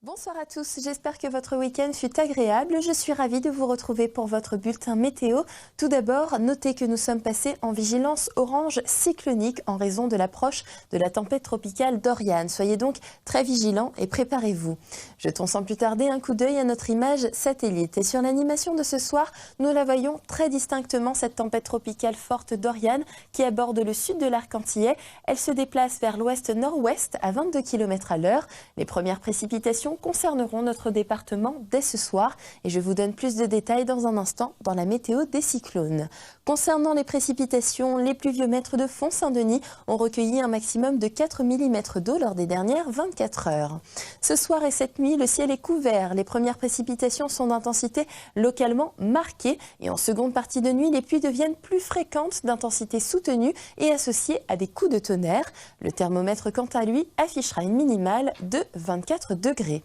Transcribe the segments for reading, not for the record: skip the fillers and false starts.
Bonsoir à tous, j'espère que votre week-end fut agréable. Je suis ravie de vous retrouver pour votre bulletin météo. Tout d'abord, notez que nous sommes passés en vigilance orange cyclonique en raison de l'approche de la tempête tropicale Dorian. Soyez donc très vigilants et préparez-vous. Jetons sans plus tarder un coup d'œil à notre image satellite. Et sur l'animation de ce soir, nous la voyons très distinctement, cette tempête tropicale forte Dorian qui aborde le sud de l'arc antillais. Elle se déplace vers l'ouest-nord-ouest à 22 km à l'heure. Les premières précipitations concerneront notre département dès ce soir et je vous donne plus de détails dans un instant dans la météo des cyclones. Concernant les précipitations, les pluviomètres de Font-Saint-Denis ont recueilli un maximum de 4 mm d'eau lors des dernières 24 heures. Ce soir et cette nuit, le ciel est couvert. Les premières précipitations sont d'intensité localement marquée et en seconde partie de nuit, les pluies deviennent plus fréquentes, d'intensité soutenue et associées à des coups de tonnerre. Le thermomètre, quant à lui, affichera une minimale de 24 degrés.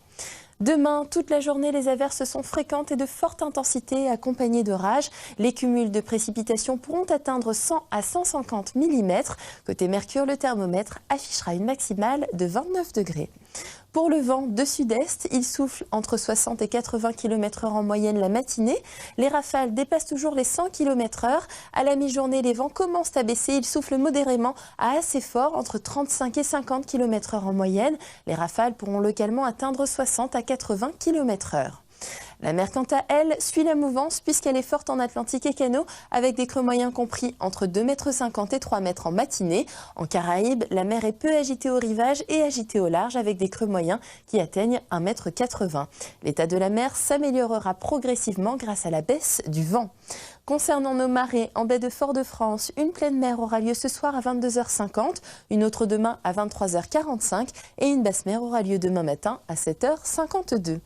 Demain, toute la journée, les averses sont fréquentes et de forte intensité accompagnées d'orages. Les cumuls de précipitations pourront atteindre 100 à 150 mm. Côté Mercure, le thermomètre affichera une maximale de 29 degrés. Pour le vent de sud-est, il souffle entre 60 et 80 km/h en moyenne la matinée. Les rafales dépassent toujours les 100 km/h. À la mi-journée, les vents commencent à baisser. Ils soufflent modérément à assez fort, entre 35 et 50 km/h en moyenne. Les rafales pourront localement atteindre 60 à 80 km/h. La mer, quant à elle, suit la mouvance puisqu'elle est forte en Atlantique et Canaux avec des creux moyens compris entre 2,50 m et 3 m en matinée. En Caraïbes, la mer est peu agitée au rivage et agitée au large avec des creux moyens qui atteignent 1,80 m. L'état de la mer s'améliorera progressivement grâce à la baisse du vent. Concernant nos marées, en baie de Fort-de-France, une pleine mer aura lieu ce soir à 22h50, une autre demain à 23h45 et une basse mer aura lieu demain matin à 7h52.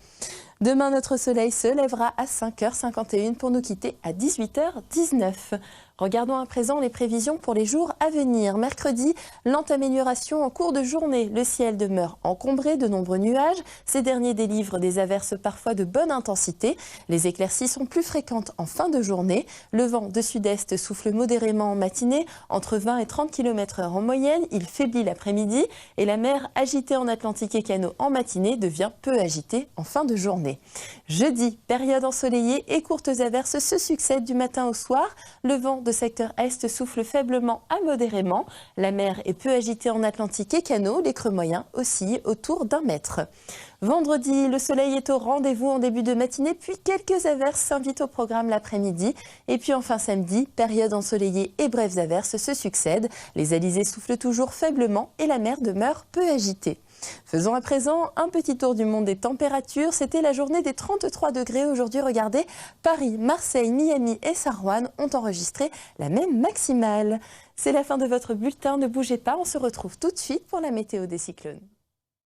Demain, notre soleil se lèvera à 5h51 pour nous quitter à 18h19. Regardons à présent les prévisions pour les jours à venir. Mercredi, lente amélioration en cours de journée. Le ciel demeure encombré de nombreux nuages. Ces derniers délivrent des averses parfois de bonne intensité. Les éclaircies sont plus fréquentes en fin de journée. Le vent de sud-est souffle modérément en matinée, entre 20 et 30 km/h en moyenne. Il faiblit l'après-midi et la mer agitée en Atlantique et Canaux en matinée devient peu agitée en fin de journée. Jeudi, période ensoleillée et courtes averses se succèdent du matin au soir. Le vent de secteur est souffle faiblement à modérément. La mer est peu agitée en Atlantique et Canaux. Les creux moyens oscillent autour d'1 mètre. Vendredi, le soleil est au rendez-vous en début de matinée, puis quelques averses s'invitent au programme l'après-midi. Et puis enfin samedi, période ensoleillée et brèves averses se succèdent. Les alizés soufflent toujours faiblement et la mer demeure peu agitée. Faisons à présent un petit tour du monde des températures. C'était la journée des 33 degrés. Aujourd'hui, regardez, Paris, Marseille, Miami et Sarouane ont enregistré la même maximale. C'est la fin de votre bulletin. Ne bougez pas, on se retrouve tout de suite pour la météo des cyclones.